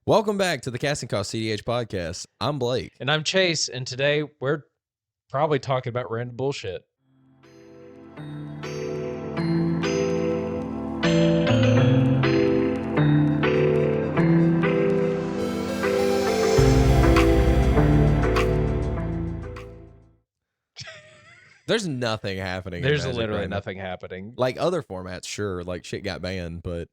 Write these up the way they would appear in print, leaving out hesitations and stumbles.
Welcome back to the Casting Cost cEDH podcast. I'm Blake. And I'm Chase, and today we're probably talking about random bullshit. There's nothing happening. There's in Magic literally right now. nothing happening. Like other formats, sure, like shit got banned, but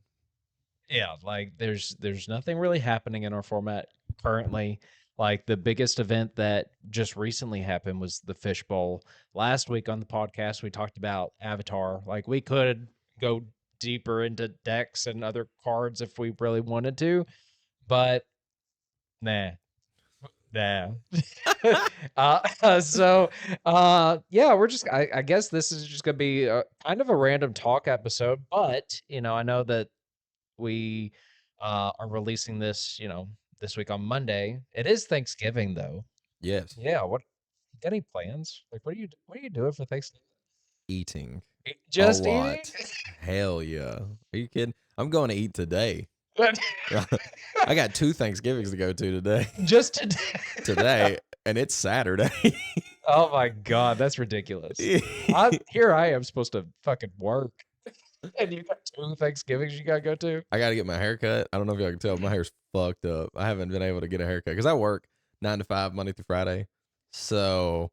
Yeah, like there's nothing really happening in our format currently. Like the biggest event that just recently happened was the Fish Bowl. Last week on the podcast, we talked about Avatar. Like we could go deeper into decks and other cards if we really wanted to, but nah. Yeah. Yeah, we're just I guess this is just gonna be kind of a random talk episode, but I know that we are releasing this, this week on Monday. It is Thanksgiving though. yes, Yeah, what got any plans? Like what are you doing for Thanksgiving? eating. Just a lot. eating? Hell yeah. Are you kidding? I'm going to eat today. I got 2 Thanksgivings to go to today. Just today. Today, and it's Saturday. Oh my God, that's ridiculous. Here I am supposed to fucking work. And you got 2 Thanksgivings you gotta go to? I got to get my hair cut. I don't know if y'all can tell, my hair's fucked up. I haven't been able to get a haircut because I work 9 to 5 Monday through Friday. So,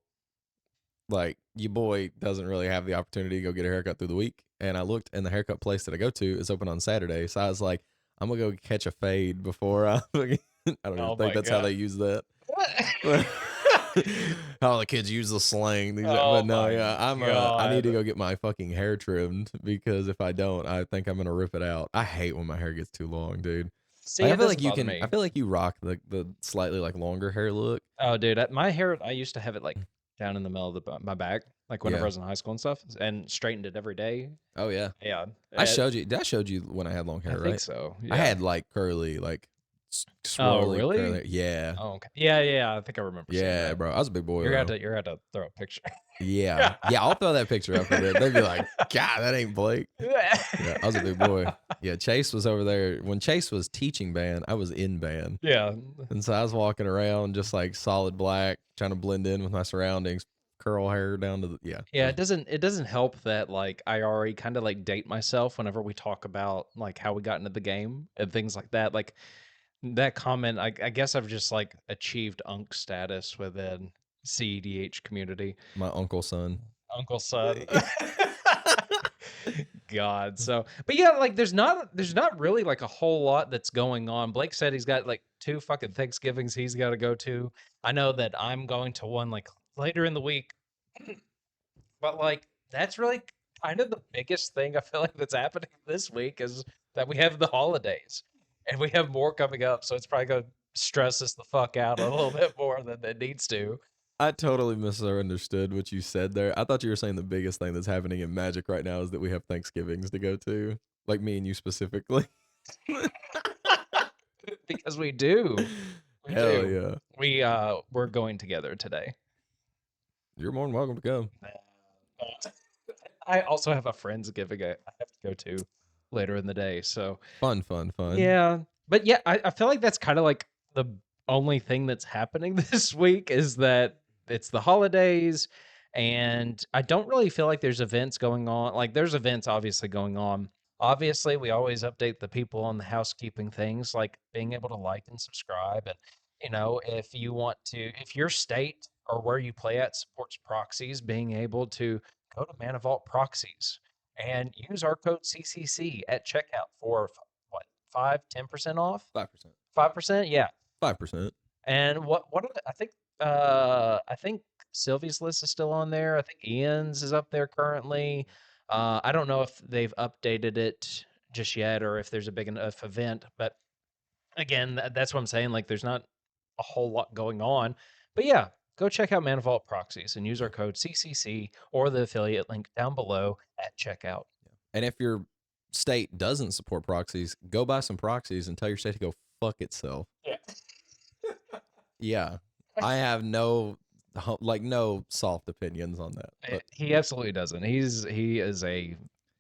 like, your boy doesn't really have the opportunity to go get a haircut through the week. And I looked, and the haircut place that I go to is open on Saturday. So I was like, I'm going to go catch a fade before I don't even think that's how they use that. How the kids use the slang. But no, yeah, I need to go get my fucking hair trimmed because if I don't, I think I'm gonna rip it out. I hate when my hair gets too long, dude. See, Like, it I feel doesn't like you bother can. me. I feel like you rock the slightly like longer hair look. Oh, dude, my hair, I used to have it like down in the middle of my back, like whenever Yeah. I was in high school and stuff, and straightened it every day. Oh yeah, Yeah, I showed you. Did I showed you when I had long I hair? think Right. so. I Yeah. had like curly, like swirly. really? Curly, yeah. Oh, okay. Yeah. I think I remember. seeing Yeah, that. bro. I was a big boy. You're though. gonna to throw a picture. Yeah. I'll throw that picture up for them. They'd be like, God, that ain't Blake. Yeah, I was a big boy. Yeah, Chase was over there. When Chase was teaching band, I was in band. Yeah. And so I was walking around just like solid black, trying to blend in with my surroundings, curl hair down to the, yeah. Yeah, it doesn't help that like I already kind of like date myself whenever we talk about like how we got into the game and things like that. Like that comment, I guess I've just like achieved unk status within cEDH community. My uncle's son. Uncle son. God. So, but yeah, like there's not really like a whole lot that's going on. Blake said he's got like 2 fucking Thanksgivings he's got to go to. I know that I'm going to one like later in the week. But like that's really kind of the biggest thing I feel like that's happening this week is that we have the holidays and we have more coming up. So it's probably going to stress us the fuck out a little bit more than it needs to. I totally misunderstood what you said there. I thought you were saying the biggest thing that's happening in Magic right now is that we have Thanksgivings to go to. Like me and you specifically. Because we do. We Hell do. yeah. We're going together today. You're more than welcome to come. I also have a Friendsgiving I have to go to later in the day. So Fun. yeah. But yeah, I feel like that's kind of like the only thing that's happening this week is that it's the holidays and I don't really feel like there's events going on. Like there's events obviously going on. Obviously, we always update the people on the housekeeping things like being able to like and subscribe. And, if you want to, if your state or where you play at supports proxies, being able to go to Mana Vault Proxies and use our code CCC at checkout for what, 10% off? 5%. 5%? Yeah. 5%. And what are I think Sylvie's list is still on there. I think Ian's is up there currently. I don't know if they've updated it just yet or if there's a big enough event, but again, that's what I'm saying. Like there's not a whole lot going on, but yeah, go check out Mana Vault Proxies and use our code CCC or the affiliate link down below at checkout. And if your state doesn't support proxies, go buy some proxies and tell your state to go fuck itself. Yeah. Yeah. I have no soft opinions on that. But He absolutely doesn't. He is a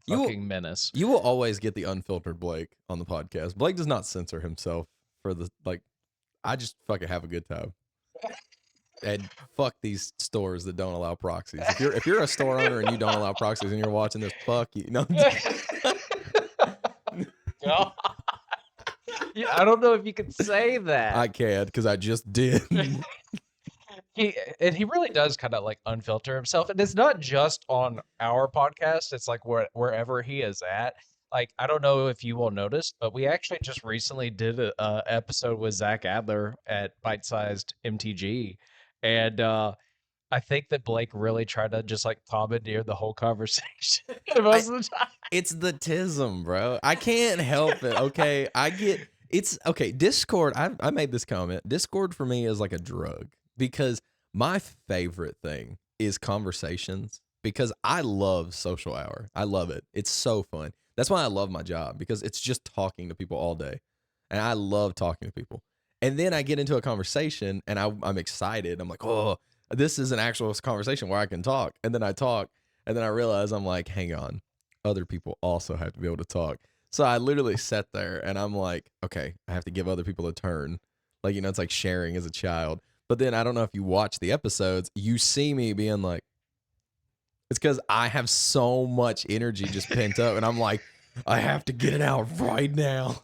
fucking menace. You will always get the unfiltered Blake on the podcast. Blake does not censor himself for the I just fucking have a good time. And fuck these stores that don't allow proxies. If you're a store owner and you don't allow proxies and you're watching this, fuck you. No. God. Yeah, I don't know if you could say that. I can because I just did. He really does kind of like unfilter himself, and it's not just on our podcast. It's like wherever he is at. Like, I don't know if you will notice, but we actually just recently did a episode with Zach Adler at Bite Sized MTG, and I think that Blake really tried to just like commandeer the whole conversation most of the time. It's the tism, bro. I can't help it. Okay, it's okay. Discord. I made this comment. Discord for me is like a drug because my favorite thing is conversations because I love social hour. I love it. It's so fun. That's why I love my job because it's just talking to people all day, and I love talking to people. And then I get into a conversation and I'm excited. I'm like, oh, this is an actual conversation where I can talk. And then I talk, and then I realize I'm like, hang on, other people also have to be able to talk. So I literally sat there and I'm like, okay, I have to give other people a turn. Like, it's like sharing as a child. But then I don't know if you watch the episodes, you see me being like, it's because I have so much energy just pent up, and I'm like, I have to get it out right now.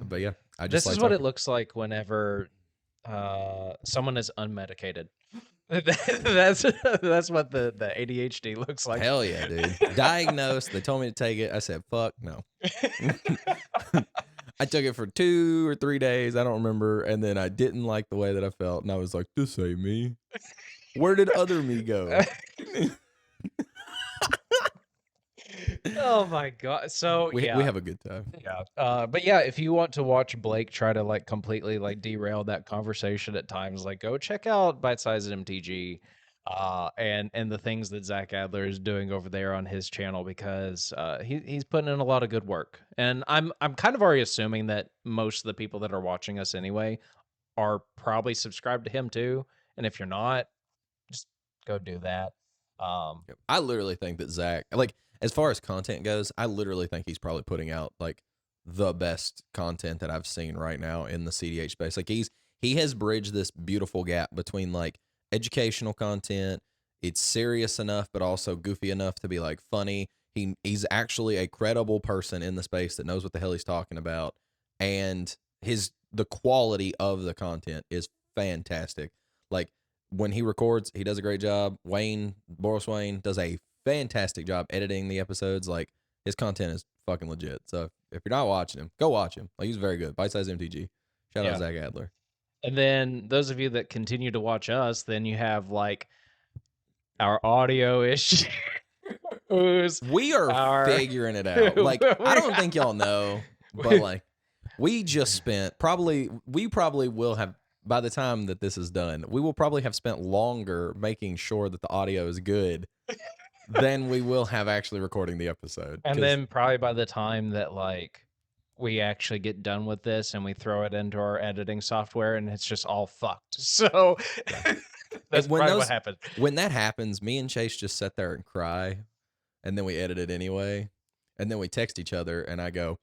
But yeah, this is what it looks like whenever someone is unmedicated. That's what the ADHD looks like. Hell yeah, dude. Diagnosed. They told me to take it. I said, fuck no. I took it for 2 or 3 days. I don't remember. And then I didn't like the way that I felt. And I was like, this ain't me. Where did other me go? Oh my god. So we have a good time. Yeah. But yeah, if you want to watch Blake try to like completely like derail that conversation at times, like go check out Bite Size MTG and the things that Zach Adler is doing over there on his channel, because he's putting in a lot of good work. And I'm kind of already assuming that most of the people that are watching us anyway are probably subscribed to him too. And if you're not, just go do that. I literally think that Zach, like, as far as content goes, I literally think he's probably putting out like the best content that I've seen right now in the CEDH space. Like he has bridged this beautiful gap between like educational content, it's serious enough but also goofy enough to be like funny. He's actually a credible person in the space that knows what the hell he's talking about, and the quality of the content is fantastic. Like, when he records, he does a great job. Boris Wayne does a fantastic job editing the episodes. Like, his content is fucking legit. So if you're not watching him, go watch him. Like, he's very good. Bite Size MTG. Shout out Zach Adler. And then those of you that continue to watch us, then you have like our audio issues. We are figuring it out. Like, I don't think y'all know, but like, we probably will have, by the time that this is done, we will probably have spent longer making sure that the audio is good than we will have actually recording the episode. And then probably by the time that like we actually get done with this and we throw it into our editing software and it's just all fucked. So that's probably what happened. When that happens, me and Chase just sit there and cry, and then we edit it anyway. And then we text each other and I go,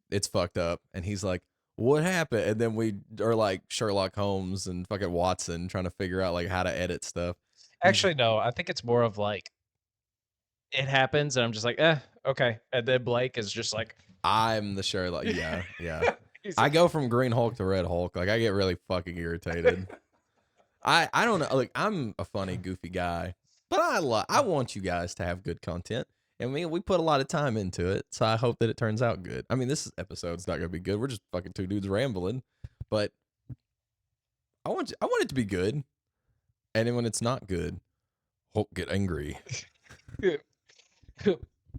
it's fucked up. And he's like, what happened? And then we are like Sherlock Holmes and fucking Watson trying to figure out like how to edit stuff. Actually, no, I think it's more of like it happens and I'm just like, okay. And then Blake is just like, I'm the Sherlock. Yeah. I go from Green Hulk to Red Hulk. Like, I get really fucking irritated. I don't know. Like, I'm a funny, goofy guy, but I want you guys to have good content. And we put a lot of time into it, so I hope that it turns out good. I mean, this episode's not gonna be good. We're just fucking two dudes rambling, but I want it to be good. And then when it's not good, Hulk get angry.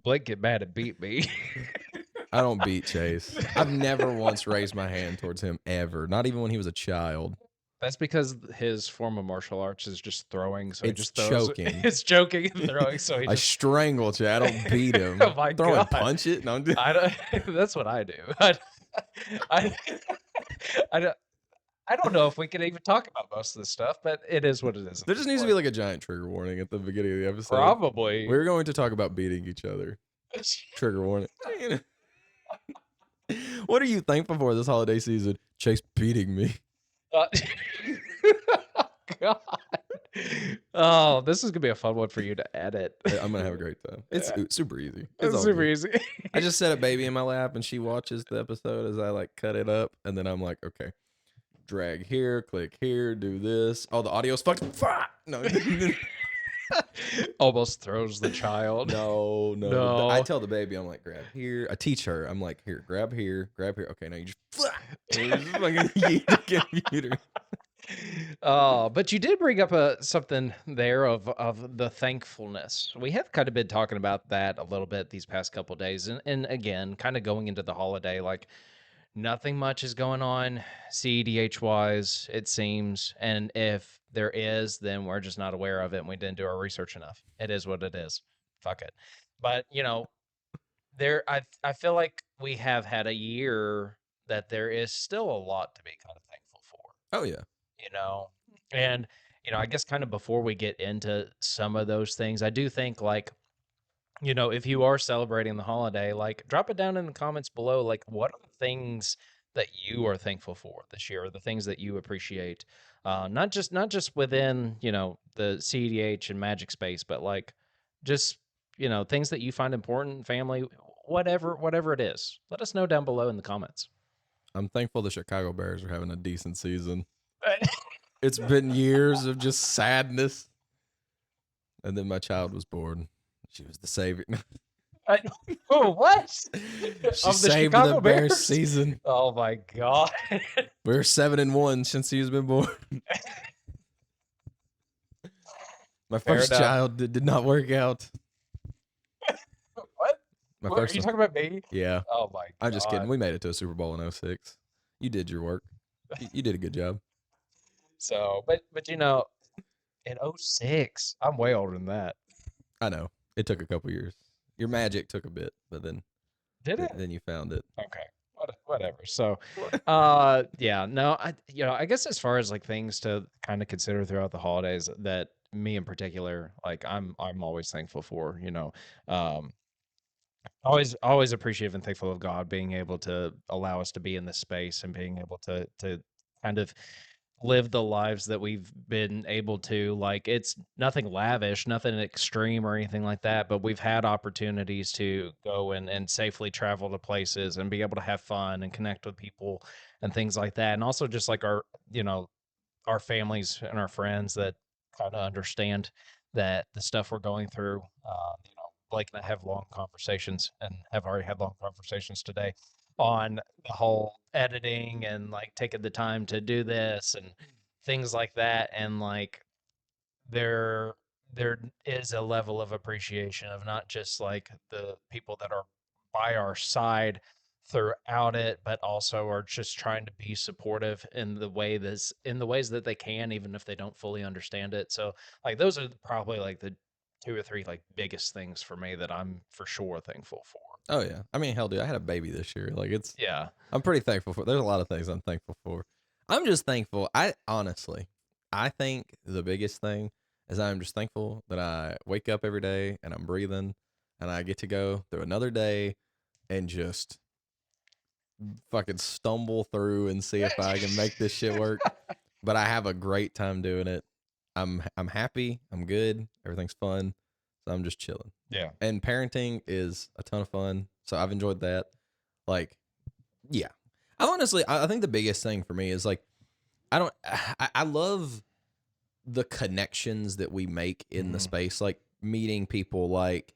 Blake get mad and beat me. I don't beat Chase. I've never once raised my hand towards him ever. Not even when he was a child. That's because his form of martial arts is just throwing. So it's he just throws. Choking. It's choking and throwing. So I strangle you. I don't beat him. Oh my Throw God. and punch it. No, I don't. That's what I do. I don't know if we can even talk about most of this stuff, but it is what it is. There just needs to be like a giant trigger warning at the beginning of the episode. Probably. We're going to talk about beating each other. Trigger warning. What are you thankful for this holiday season? Chase beating me. Uh, God. Oh, this is gonna be a fun one for you to edit. I'm gonna have a great time. It's super easy. It's It's all super good. easy. I just set a baby in my lap and she watches the episode as I like cut it up, and then I'm like, okay, drag here, click here, do this. Oh, the audio's fucking no. Almost throws the child. No. No. I tell the baby, I'm like, grab here. I teach her. I'm like, here, grab here, grab here. Okay, now you just fucking yeet the computer. Oh, but you did bring up something there of the thankfulness. We have kind of been talking about that a little bit these past couple days, and again, kind of going into the holiday, like nothing much is going on cEDH wise, it seems, and if there is, then we're just not aware of it, and we didn't do our research enough. It is what it is. Fuck it. But I feel like we have had a year that there is still a lot to be kind of thankful for, Oh yeah. you know? And, I guess kind of before we get into some of those things, I do think like, if you are celebrating the holiday, like drop it down in the comments below. Like, what are the things that you are thankful for this year, or the things that you appreciate? Not just within, the cEDH and Magic space, but like just, things that you find important, family, whatever it is. Let us know down below in the comments. I'm thankful the Chicago Bears are having a decent season. It's been years of just sadness. And then my child was born. She was the savior. Oh, what? She Of the saved Chicago the Bears Bears? season. Oh my God. We're 7-1 since he's been born. My Fair first enough. child did not work out. What? My What, are first you one. talking about me? Yeah. Oh my God. I'm just kidding. We made it to a Super Bowl in 06. You did your work. You did a good job. So, but in 06, I'm way older than that. I know. It took a couple years. Your magic took a bit, but then Did it? then you found it. Okay. Whatever. So, yeah, no, I guess as far as like things to kind of consider throughout the holidays that me in particular, like I'm always thankful for, um, always appreciative and thankful of God being able to allow us to be in this space and being able to kind of live the lives that we've been able to. Like, it's nothing lavish, nothing extreme or anything like that, but we've had opportunities to go and safely travel to places and be able to have fun and connect with people and things like that. And also just like our families and our friends that kind of understand that the stuff we're going through. Blake and I have long conversations and have already had long conversations today on the whole editing and like taking the time to do this and things like that. And like there is a level of appreciation of not just like the people that are by our side throughout it, but also are just trying to be supportive in the ways that they can, even if they don't fully understand it. So like those are probably like the two or three like biggest things for me that I'm for sure thankful for. Oh yeah. I mean, hell, dude, I had a baby this year. Like Yeah. I'm pretty thankful for. There's a lot of things I'm thankful for. I'm just thankful. I think the biggest thing is I'm just thankful that I wake up every day and I'm breathing and I get to go through another day and just fucking stumble through and see if I can make this shit work. But I have a great time doing it. I'm happy. I'm good. Everything's fun. So I'm just chilling. Yeah. And parenting is a ton of fun. So I've enjoyed that. Like, yeah. I think the biggest thing for me is like, I love the connections that we make in the space, like meeting people like,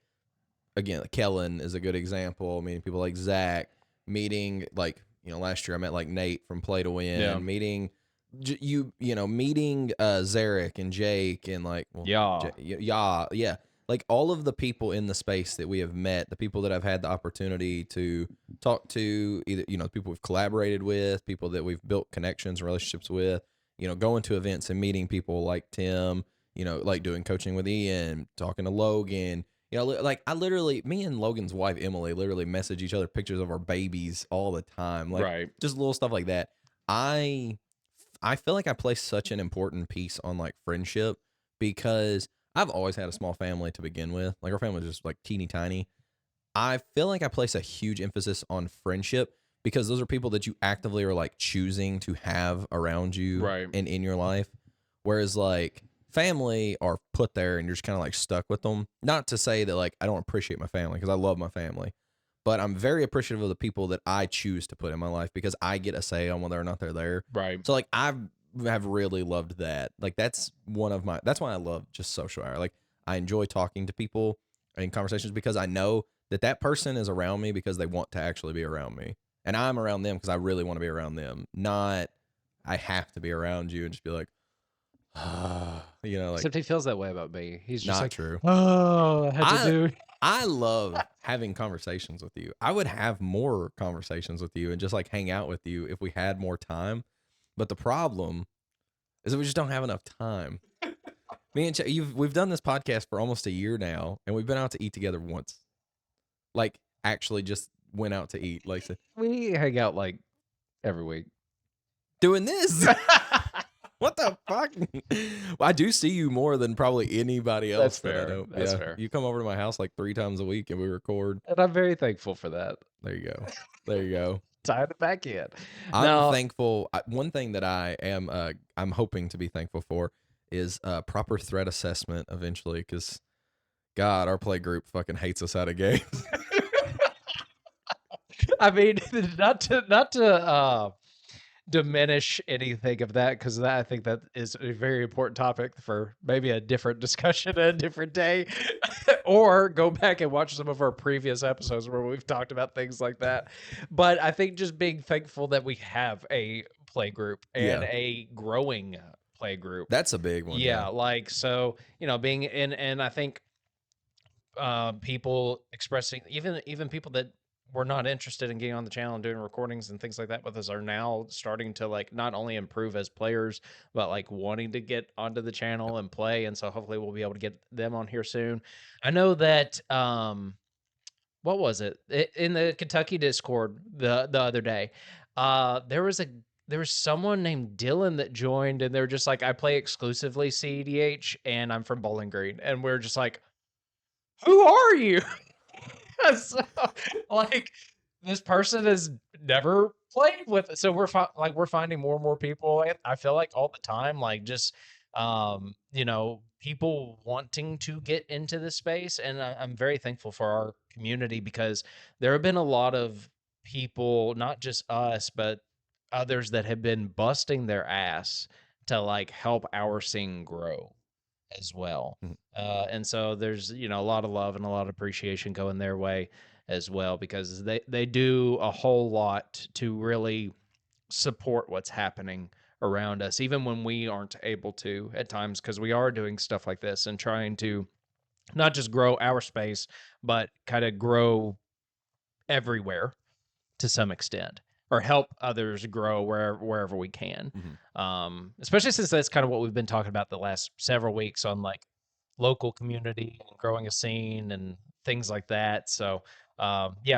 again, like Kellen is a good example. Meeting people like Zach, meeting like, last year I met like Nate from Play to Win, meeting meeting Zarek and Jake and like, yeah. Like all of the people in the space that we have met, the people that I've had the opportunity to talk to, either, people we've collaborated with, people that we've built connections and relationships with, going to events and meeting people like Tim, like doing coaching with Ian, talking to Logan, like me and Logan's wife, Emily, literally message each other pictures of our babies all the time. Like Right. just little stuff like that. I feel like I place such an important piece on like friendship because I've always had a small family to begin with. Like our family was just like teeny tiny. I feel like I place a huge emphasis on friendship because those are people that you actively are like choosing to have around you Right. and in your life. Whereas like family are put there and you're just kind of like stuck with them. Not to say that like I don't appreciate my family, because I love my family, but I'm very appreciative of the people that I choose to put in my life because I get a say on whether or not they're there. Right. So like I have really loved that. Like that's why I love just social hour. Like I enjoy talking to people in conversations because I know that person is around me because they want to actually be around me. And I'm around them because I really want to be around them. Not I have to be around you and just be like, you know, like Except he feels that way about me. He's just not like, true. oh, I had to do. I love having conversations with you. I would have more conversations with you and just like hang out with you if we had more time. But the problem is that we just don't have enough time. Me and we've done this podcast for almost a year now, and we've been out to eat together once. Like actually just went out to eat. Like We hang out like every week. doing this. What the fuck? Well, I do see you more than probably anybody else. That's fair. That's fair. You come over to my house like 3 times a week and we record. And I'm very thankful for that. There you go. There you go. Tying it back in. I'm Now, thankful. One thing that I am, I'm hoping to be thankful for is proper threat assessment eventually. Because, God, our play group fucking hates us out of games. I mean, not to diminish anything of that, because I think that is a very important topic for maybe a different discussion a different day, or go back and watch some of our previous episodes where we've talked about things like that. But I think just being thankful that we have a play group and a growing play group. That's a big one. Yeah, like, so, being in, and I think people expressing, even people that were not interested in getting on the channel and doing recordings and things like that with us are now starting to like not only improve as players, but like wanting to get onto the channel and play. And so hopefully we'll be able to get them on here soon. I know that what was it in the Kentucky Discord the other day? There was someone named Dylan that joined, and they're just like, I play exclusively cEDH and I'm from Bowling Green, and we're just like, who are you? So, like, this person has never played with it. So we're finding more and more people. I feel like all the time, like just people wanting to get into this space, and I'm very thankful for our community, because there have been a lot of people, not just us, but others that have been busting their ass to like help our scene grow as well. And so there's, a lot of love and a lot of appreciation going their way as well, because they do a whole lot to really support what's happening around us, even when we aren't able to at times, because we are doing stuff like this and trying to not just grow our space, but kind of grow everywhere to some extent, or help others grow wherever we can. Especially since that's kind of what we've been talking about the last several weeks on like local community and growing a scene and things like that. So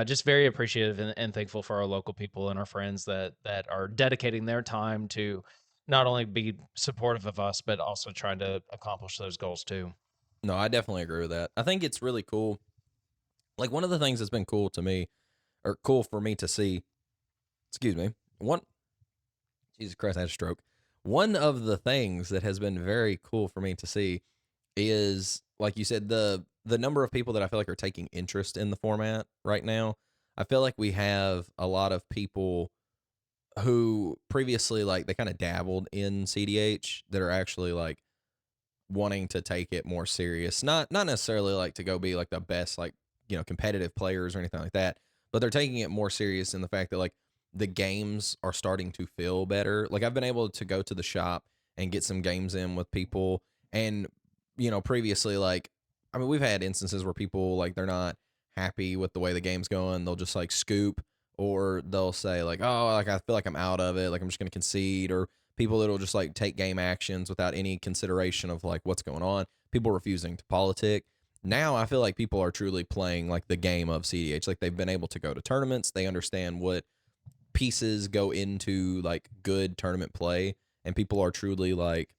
just very appreciative and thankful for our local people and our friends that are dedicating their time to not only be supportive of us, but also trying to accomplish those goals too. No, I definitely agree with that. I think it's really cool. Like one of the things that's been cool to me, or cool for me to see, Jesus Christ, I had a stroke. One of the things that has been very cool for me to see is, like you said, the number of people that I feel like are taking interest in the format right now. I feel like we have a lot of people who previously, like, they kind of dabbled in cEDH that are actually like wanting to take it more serious. Not necessarily like to go be like the best, like, competitive players or anything like that, but they're taking it more serious in the fact that like the games are starting to feel better. Like I've been able to go to the shop and get some games in with people, and previously, like, I mean, we've had instances where people, like, they're not happy with the way the game's going. They'll just like scoop, or they'll say like, oh, like I feel like I'm out of it, like I'm just gonna concede, or people that'll just like take game actions without any consideration of like what's going on. People refusing to politic. Now I feel like people are truly playing like the game of cEDH. Like they've been able to go to tournaments. They understand what pieces go into like good tournament play, and people are truly like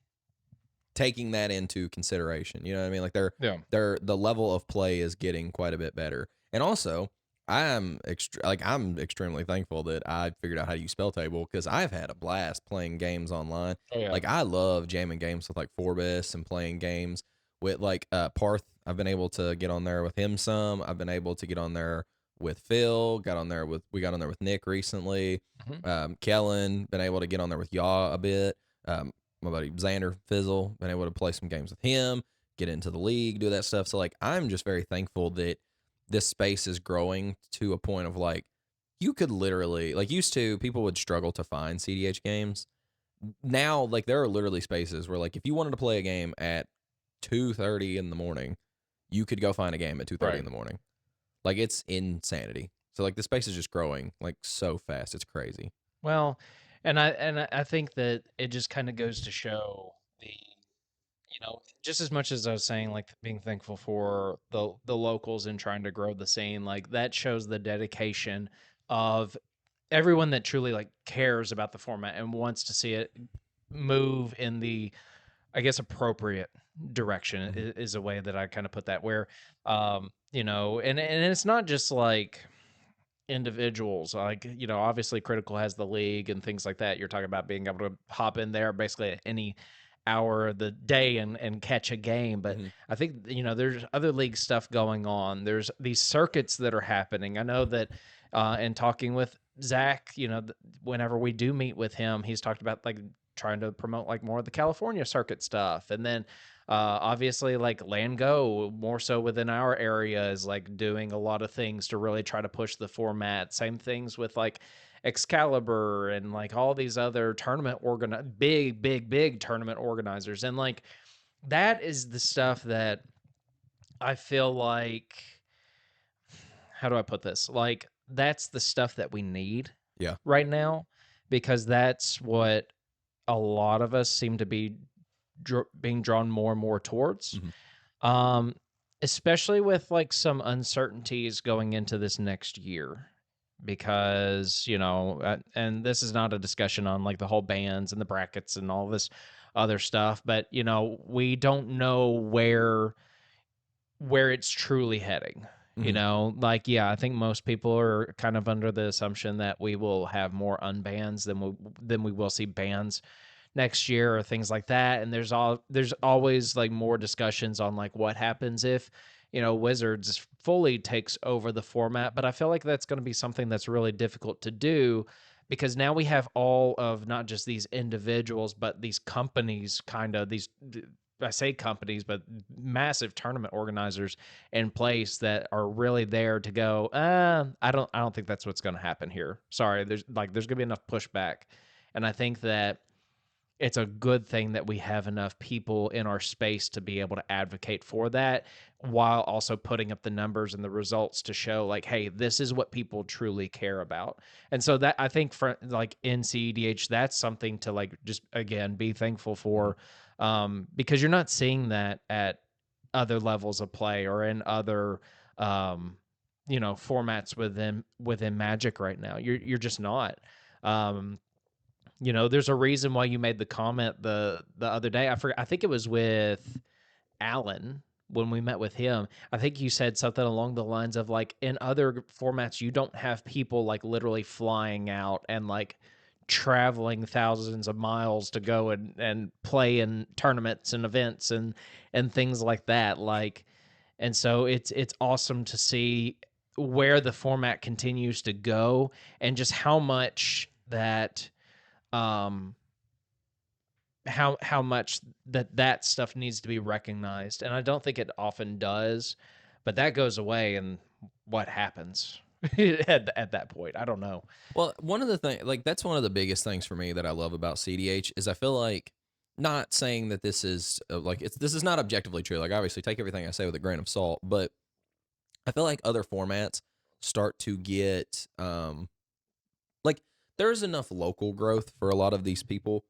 taking that into consideration. You know what I mean? Like the level of play is getting quite a bit better. And also, I'm extremely thankful that I figured out how to use Spell Table because I've had a blast playing games online. Oh yeah. Like I love jamming games with like Forbes and playing games with like Parth. I've been able to get on there with him some. I've been able to get on there with Phil. We got on there with Nick recently. Mhm. Kellen been able to get on there with Yaw a bit. My buddy Xander Fizzle been able to play some games with him. Get into the league, do that stuff. So like I'm just very thankful that this space is growing to a point of like you could literally like used to people would struggle to find CDH games. Now like there are literally spaces where like if you wanted to play a game at 2:30 in the morning, you could go find a game at 2:30 Right. in the morning. Like it's insanity. So like the space is just growing like so fast. It's crazy. Well, and I think that it just kind of goes to show the just as much as I was saying, like being thankful for the locals and trying to grow the scene, like that shows the dedication of everyone that truly like cares about the format and wants to see it move in the, I guess, appropriate direction Mhm. is a way that I kind of put that where, and it's not just like individuals like obviously Critical has the league and things like that. You're talking about being able to hop in there basically at any hour of the day and catch a game. But Mhm. I think there's other league stuff going on. There's these circuits that are happening. I know that in talking with Zach, whenever we do meet with him, he's talked about like trying to promote like more of the California circuit stuff. And then obviously like Land Go more so within our area is like doing a lot of things to really try to push the format. Same things with like Excalibur and like all these other big tournament organizers. And like that is the stuff that I feel like, how do I put this? Like that's the stuff that we need Yeah. right now, because that's what a lot of us seem to be being drawn more and more towards. Mhm. Um, Especially with like some uncertainties going into this next year, because and this is not a discussion on like the whole bands and the brackets and all this other stuff, but we don't know where it's truly heading. Mhm. Like, yeah, I think most people are kind of under the assumption that we will have more unbans than we will see bans next year or things like that. And there's always like more discussions on like what happens if Wizards fully takes over the format. But I feel like that's going to be something that's really difficult to do, because now we have all of not just these individuals but these companies, kind of these, I say companies, but massive tournament organizers in place that are really there to go, I don't think that's what's going to happen here. Sorry, there's going to be enough pushback. And I think that it's a good thing that we have enough people in our space to be able to advocate for that, while also putting up the numbers and the results to show like, hey, this is what people truly care about. And so that, I think, for like in cEDH, that's something to like just again be thankful Mhm. for, because you're not seeing that at other levels of play or in other formats within Magic right now. You're just not. um there's a reason why you made the comment the other day. I forgot, I think it was with Alan when we met with him. I think you said something along the lines of like, in other formats you don't have people like literally flying out and like traveling thousands of miles to go and play in tournaments and events and things like that. Like, and so it's awesome to see where the format continues to go, and just how much that um how much that stuff needs to be recognized. And I don't think it often does, but that goes away, and what happens at that point, I don't know. Well, one of the things, like that's one of the biggest things for me that I love about CDH is I feel like, not saying that this is this is not objectively true. Like obviously, take everything I say with a grain of salt, but I feel like other formats start to get like there's enough local growth for a lot of these people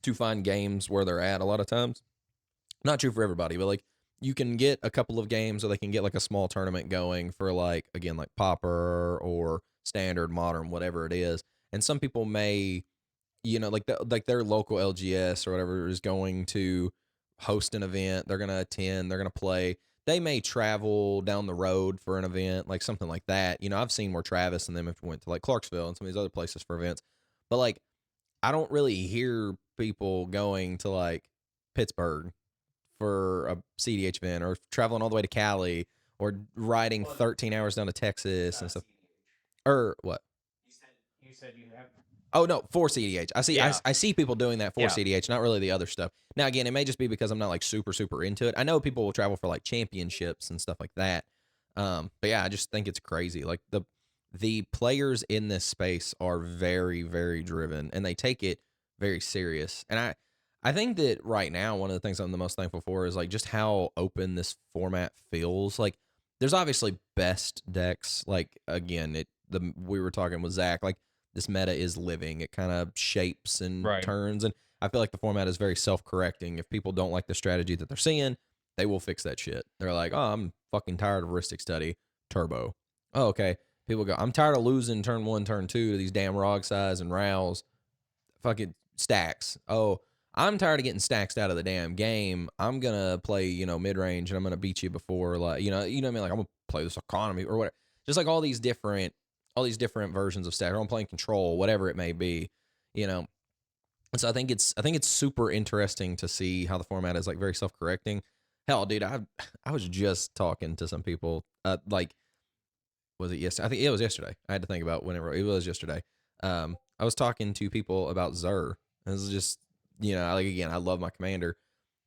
to find games where they're at. A lot of times, not true for everybody, but like you can get a couple of games, or they can get like a small tournament going for like again like Pauper or Standard, Modern, whatever it is. And some people may, like their local LGS or whatever is going to host an event. They're gonna attend. They're gonna play. they may travel down the road for an event, like something like that. I've seen where Travis and them have went to like Clarksville and some of these other places for events, but like I don't really hear people going to like Pittsburgh for a cEDH event or traveling all the way to Cali or riding 13 hours down to Texas and stuff. Or what? You said you have. Oh no, for cEDH. I see people doing that for Yeah. cEDH, not really the other stuff. Now again, it may just be because I'm not like super into it. I know people will travel for like championships and stuff like that. But yeah, I just think it's crazy. Like the players in this space are very driven and they take it very serious. And I think that right now one of the things I'm the most thankful for is like just how open this format feels. Like there's obviously best decks. Like again, we were talking with Zach, like this meta is living. It kind of shapes and Right. turns. And I feel like the format is very self-correcting. If people don't like the strategy that they're seeing, they will fix that shit. They're like, oh, I'm fucking tired of heuristic study. Turbo. Oh, okay. People go, I'm tired of losing turn 1, turn 2 to these damn Rog size and Rows. Fucking stacks. Oh, I'm tired of getting stacks out of the damn game. I'm gonna play, mid-range and I'm gonna beat you before, like, what I mean? Like I'm gonna play this economy or whatever. Just like all these different versions of stack. Or I'm playing control, whatever it may be, And so I think it's super interesting to see how the format is like very self-correcting. Hell, dude, I was just talking to some people, like, was it yesterday? I think it was yesterday. I had to think about whenever it was yesterday. I was talking to people about Xur. This is just, like again, I love my commander,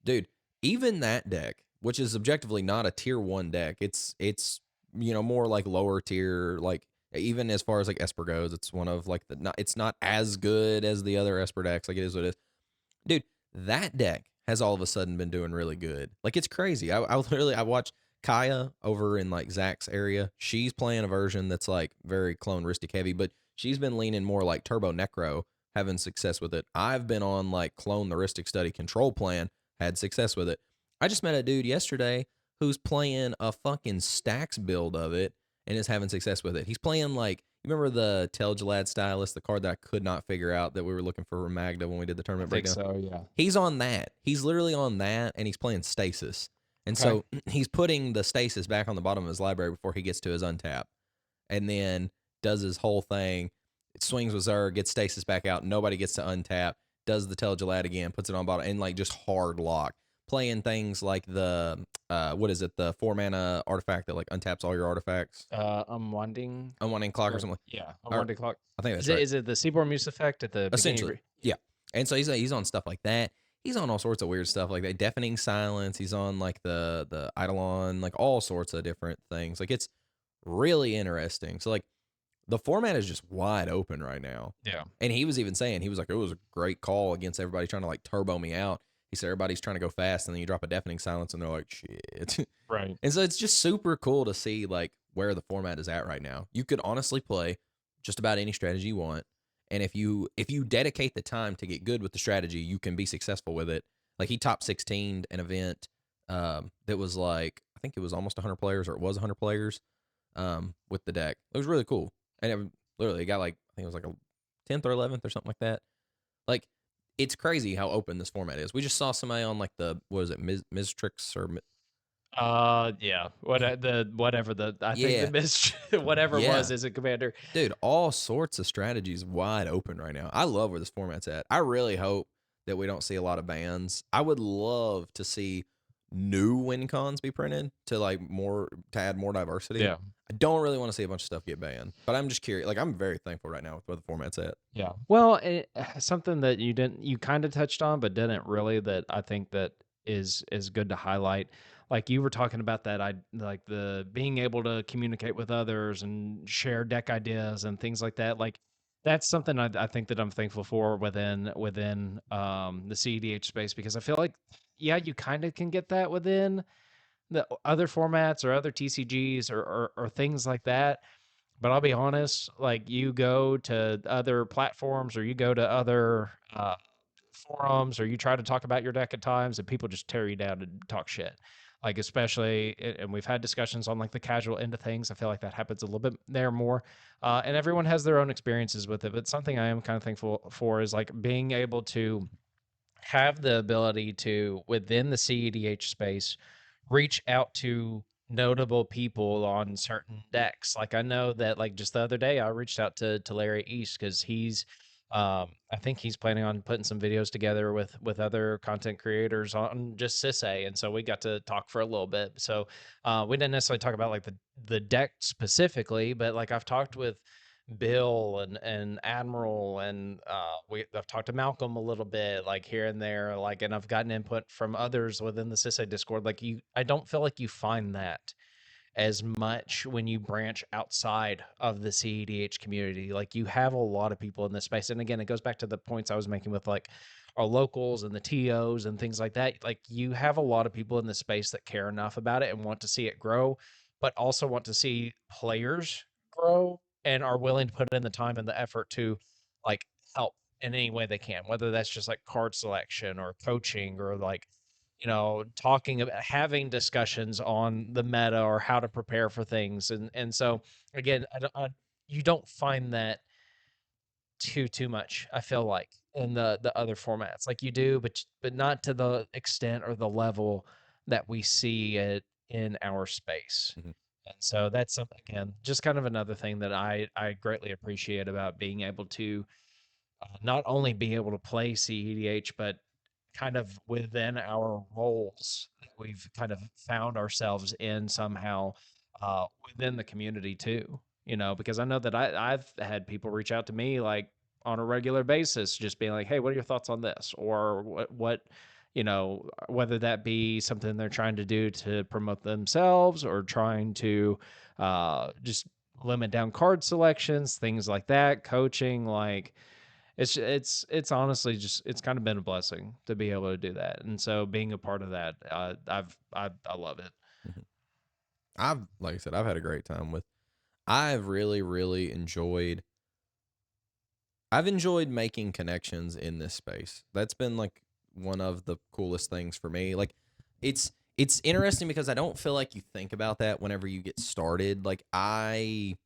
dude. Even that deck, which is objectively not a tier 1 deck, it's more like lower tier, like even as far as like Esper goes, it's one of like it's not as good as the other Esper decks. Like it is what it is, dude. That deck has all of a sudden been doing really good. Like it's crazy. I watched Kaya over in like Zach's area. She's playing a version that's like very clone Ristic heavy, but she's been leaning more like Turbo Necro, having success with it. I've been on like clone the Ristic study control plan, had success with it. I just met a dude yesterday who's playing a fucking stacks build of it and is having success with it. He's playing like, you remember the Telgelad Stylus, the card that I could not figure out that we were looking for Magda when we did the tournament breakdown? So, yeah. He's on that. He's literally on that, and he's playing Stasis. And Okay. so he's putting the Stasis back on the bottom of his library before he gets to his untap. And then does his whole thing. It swings with Zerg, gets Stasis back out. Nobody gets to untap. Does the Telgelad again, puts it on bottom, and like just hard lock. Playing things like the, what is it, the 4-mana artifact that like untaps all your artifacts. Unwinding Clock or something. Yeah, Unwinding Clock. I think that's Is right. Is it the Seaborn Muse effect at the Essentially, beginning? yeah. And so he's on stuff like that. He's on all sorts of weird stuff like that. Deafening Silence. He's on like the Eidolon, like all sorts of different things. Like it's really interesting. So like the format is just wide open right now. Yeah. And he was even saying, he was like, it was a great call against everybody trying to like turbo me out. He said everybody's trying to go fast, and then you drop a Deafening Silence, and they're like, shit. Right. And so it's just super cool to see like where the format is at right now. You could honestly play just about any strategy you want. And if you dedicate the time to get good with the strategy, you can be successful with it. Like he top 16'd an event that was like, I think it was almost 100 players, or it was 100 players with the deck. It was really cool. And it literally got like, I think it was like a 10th or 11th or something like that. Like it's crazy how open this format is. We just saw somebody on like the, what is it, Mistrix or yeah. Think the miss whatever it was is a commander. Dude, all sorts of strategies wide open right now. I love where this format's at. I really hope that we don't see a lot of bans. I would love to see new win cons be printed to like to add more diversity. Yeah. I don't really want to see a bunch of stuff get banned, but I'm just curious. Like I'm very thankful right now with where the format's at. Yeah. Well, something that you kind of touched on, but didn't really, that I think that is good to highlight. Like you were talking about that, like the being able to communicate with others and share deck ideas and things like that. Like that's something I think that I'm thankful for within the cEDH space, because I feel like, yeah, you kind of can get that within the other formats or other TCGs or things like that. But I'll be honest, like you go to other platforms or you go to other forums, or you try to talk about your deck at times, and people just tear you down and talk shit. Like especially, and we've had discussions on like the casual end of things. I feel like that happens a little bit there more, and everyone has their own experiences with it. But something I am kind of thankful for is like being able to have the ability to, within the cEDH space, reach out to notable people on certain decks. Like I know that like just the other day I reached out to Larry East because he's I think he's planning on putting some videos together with other content creators on just CISA, and so we got to talk for a little bit. So we didn't necessarily talk about like the deck specifically, but like I've talked with Bill and Admiral and I've talked to Malcolm a little bit, like here and there, like, and I've gotten input from others within the CISA Discord. Like I don't feel like you find that as much when you branch outside of the cEDH community. Like you have a lot of people in this space, and again, it goes back to the points I was making with like our locals and the TOs and things like that. Like you have a lot of people in the space that care enough about it and want to see it grow, but also want to see players grow and are willing to put in the time and the effort to like help in any way they can, whether that's just like card selection or coaching or like talking about having discussions on the meta or how to prepare for things. And so again, you don't find that too much, I feel like, in the other formats. Like you do, but not to the extent or the level that we see it in our space. Mhm. And so that's something, again, just kind of another thing that I greatly appreciate about being able to not only be able to play cEDH, but kind of within our roles that we've kind of found ourselves in somehow within the community too. Because I know that I've had people reach out to me like on a regular basis, just being like, "Hey, what are your thoughts on this?" Or whether that be something they're trying to do to promote themselves or trying to just limit down card selections, things like that, coaching, like it's honestly just it's kind of been a blessing to be able to do that, and so being a part of that, I love it. Mhm. Like I said, I've had a great time with. I've really, really enjoyed. I've enjoyed making connections in this space. That's been like one of the coolest things for me. Like, it's interesting because I don't feel like you think about that whenever you get started. Like, I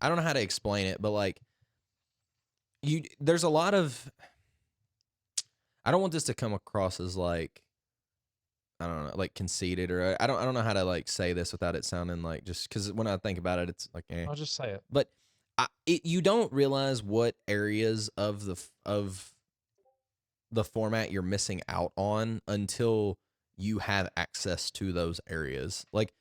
don't know how to explain it, but like there's a lot of. I don't want this to come across as like I don't know, like conceited or I don't know how to like say this without it sounding like just because when I think about it, it's like I'll just say it. But you don't realize what areas of the format you're missing out on until you have access to those areas. Like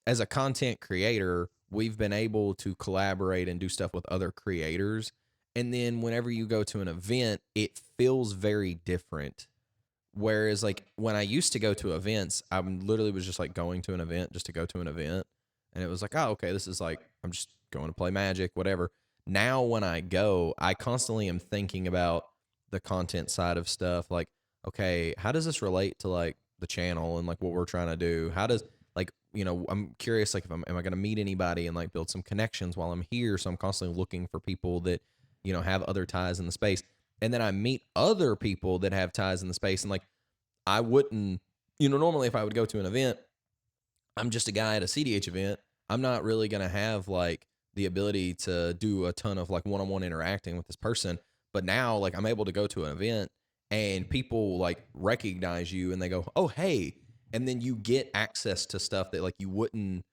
as a content creator, we've been able to collaborate and do stuff with other creators. And then whenever you go to an event, it feels very different. Whereas like when I used to go to events, I literally was just like going to an event just to go to an event. And it was like, oh, okay, this is like, I'm just going to play Magic, whatever. Now when I go, I constantly am thinking about the content side of stuff. Like, okay, how does this relate to like the channel and like what we're trying to do? How does like, I'm curious, like if am I going to meet anybody and like build some connections while I'm here? So I'm constantly looking for people that, have other ties in the space. And then I meet other people that have ties in the space. And like, I wouldn't, normally if I would go to an event, I'm just a guy at a cEDH event. I'm not really going to have like the ability to do a ton of like one-on-one interacting with this person. But now like I'm able to go to an event and people like recognize you and they go, "Oh, hey." And then you get access to stuff that like you wouldn't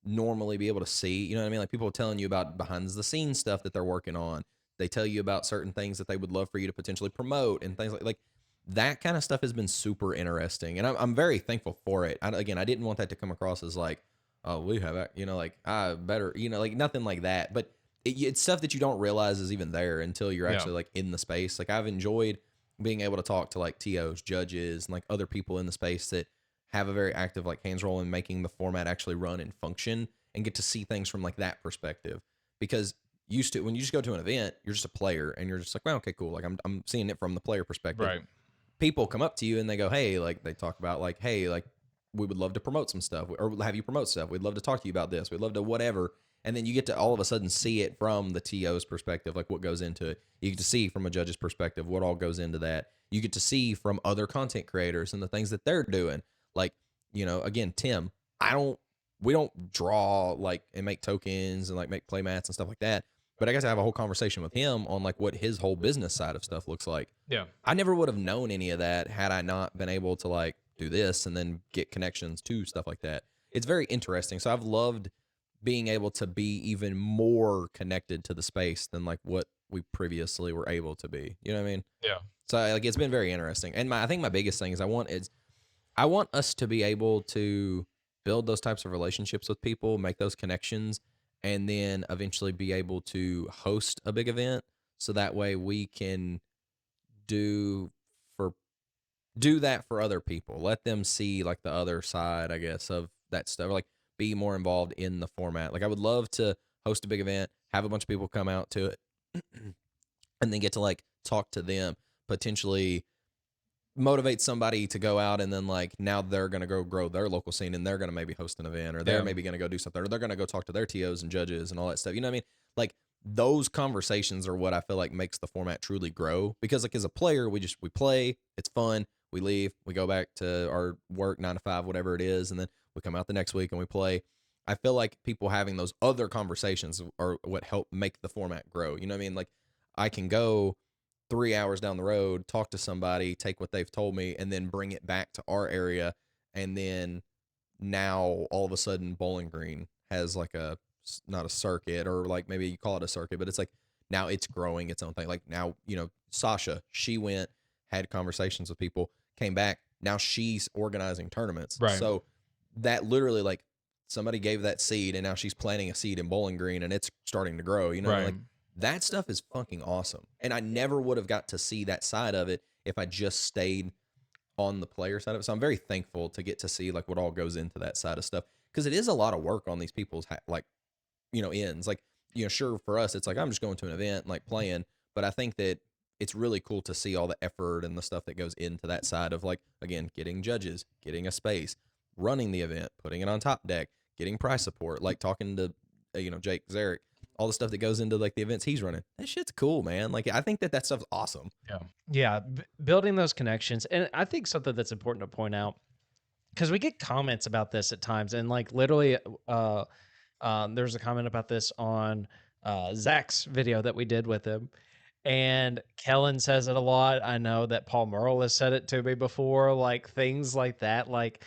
normally be able to see. You know what I mean? Like people are telling you about behind the scenes stuff that they're working on. They tell you about certain things that they would love for you to potentially promote and things like that kind of stuff has been super interesting, and I'm very thankful for it. Again, I didn't want that to come across as like, oh, we have, like I better, like nothing like that. But it's stuff that you don't realize is even there until you're Yeah. actually like in the space. Like I've enjoyed being able to talk to like TOs, judges, and like other people in the space that have a very active like hands roll in making the format actually run and function, and get to see things from like that perspective. Because used to when you just go to an event, you're just a player and you're just like, well, okay, cool. Like I'm seeing it from the player perspective. Right. People come up to you and they go, hey, like they talk about like, hey, like we would love to promote some stuff or have you promote stuff. We'd love to talk to you about this. We'd love to whatever. And then you get to all of a sudden see it from the TO's perspective, like what goes into it. You get to see from a judge's perspective what all goes into that. You get to see from other content creators and the things that they're doing. Like, again, Tim, we don't draw like and make tokens and like make play mats and stuff like that. But I guess I have a whole conversation with him on like what his whole business side of stuff looks like. Yeah. I never would have known any of that had I not been able to like do this and then get connections to stuff like that. It's very interesting. So I've loved being able to be even more connected to the space than like what we previously were able to be. You know what I mean? Yeah. So like it's been very interesting. And I think my biggest thing is I want us to be able to build those types of relationships with people, make those connections, and then eventually be able to host a big event. So that way we can do for do that for other people. Let them see like the other side, I guess, of that stuff. Like be more involved in the format. Like I would love to host a big event, have a bunch of people come out to it, and then get to like talk to them, potentially motivate somebody to go out, and then like now they're gonna go grow their local scene and they're gonna maybe host an event, or they're maybe gonna go do something, or they're gonna go talk to their TOs and judges and all that stuff. You know what I mean? Like those conversations are what I feel like makes the format truly grow. Because like as a player, we play, it's fun, we leave, we go back to our work 9 to 5, whatever it is, and then we come out the next week and we play. I feel like people having those other conversations are what help make the format grow. You know what I mean? Like I can go 3 hours down the road, talk to somebody, take what they've told me, and then bring it back to our area. And then now all of a sudden, Bowling Green has like not a circuit, or like maybe you call it a circuit, but it's like now it's growing its own thing. Like now, Sasha, she went, had conversations with people, came back. Now she's organizing tournaments. Right. So that literally, like, somebody gave that seed, and now she's planting a seed in Bowling Green, and it's starting to grow. You know, what I mean? Like that stuff is fucking awesome. And I never would have got to see that side of it if I just stayed on the player side of it. So I'm very thankful to get to see like what all goes into that side of stuff, because it is a lot of work on these people's like, ends. Like, sure, for us it's like I'm just going to an event and like playing, but I think that it's really cool to see all the effort and the stuff that goes into that side of like, again, getting judges, getting a space, running the event, putting it on top deck, getting price support, like talking to Jake Zarek, all the stuff that goes into like the events he's running. That shit's cool, man. Like I think that stuff's awesome. Yeah. Building those connections. And I think something that's important to point out, because we get comments about this at times, and like literally, there's a comment about this on Zach's video that we did with him. And Kellen says it a lot. I know that Paul Merle has said it to me before, like things like that. Like,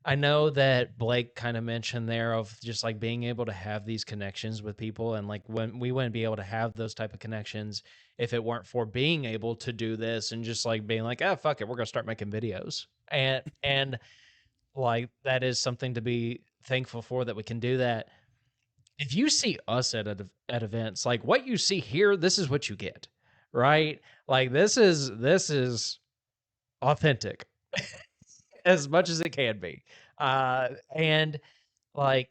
I know that Blake kind of mentioned there of just like being able to have these connections with people, and like when we wouldn't be able to have those type of connections if it weren't for being able to do this and just like being like, oh fuck it, we're gonna start making videos. And like that is something to be thankful for, that we can do that. If you see us at events, like what you see here, this is what you get, right? Like this is authentic as much as it can be. And like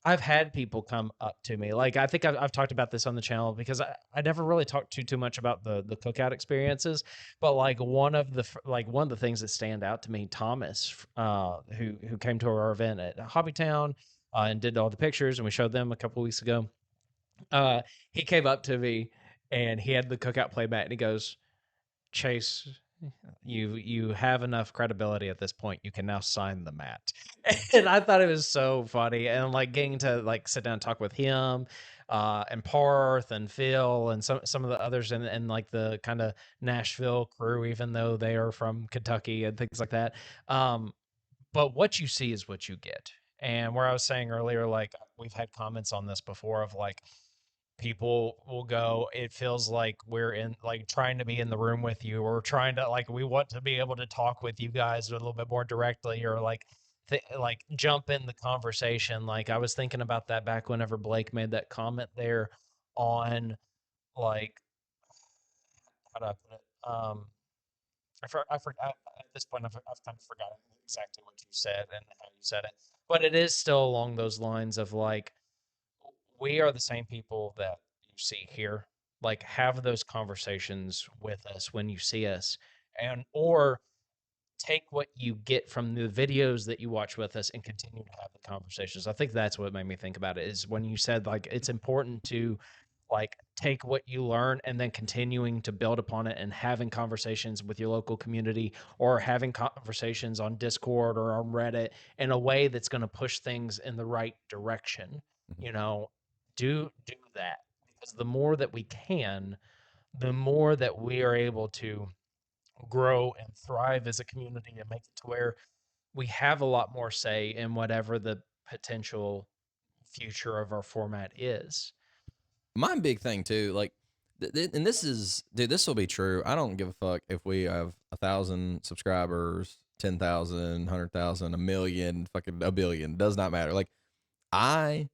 I've had people come up to me. Like I think I've talked about this on the channel, because I never really talked too much about the cookout experiences, but like one of the things that stand out to me, Thomas, who came to our event at Hobbytown, and did all the pictures, and we showed them a couple weeks ago. He came up to me and he had the cookout playmat, and he goes, Chase, you have enough credibility at this point. You can now sign the mat. And I thought it was so funny. And like getting to like sit down and talk with him, and Parth and Phil and some of the others, and like the kind of Nashville crew, even though they are from Kentucky and things like that. But what you see is what you get. And where I was saying earlier, like we've had comments on this before of like, people will go, it feels like we're in like trying to be in the room with you, or trying to like, we want to be able to talk with you guys a little bit more directly, or like like jump in the conversation. Like I was thinking about that back whenever Blake made that comment there on like, how do I put it, I forgot at this point. I've kind of forgotten exactly what you said and how you said it, but it is still along those lines of like, we are the same people that you see here. Like have those conversations with us when you see us, and or take what you get from the videos that you watch with us and continue to have the conversations. I think that's what made me think about it, is when you said like it's important to like take what you learn and then continuing to build upon it, and having conversations with your local community, or having conversations on Discord or on Reddit in a way that's going to push things in the right direction. You know, do that, because the more that we can, the more that we are able to grow and thrive as a community and make it to where we have a lot more say in whatever the potential future of our format is. My big thing too, like, and this is, dude, this will be true. I don't give a fuck if we have 1,000 subscribers, 10,000, 100,000, a million, fucking a billion. Does not matter. Like, I